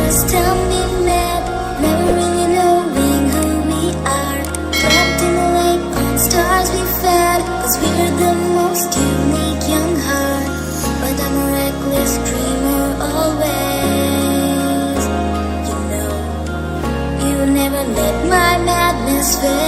just tell me mad, never really knowing who we are. Trapped in the lake on stars we fed, 'cause we're the most unique young heart. But I'm a reckless dreamer always. You know, you never let my madness fade.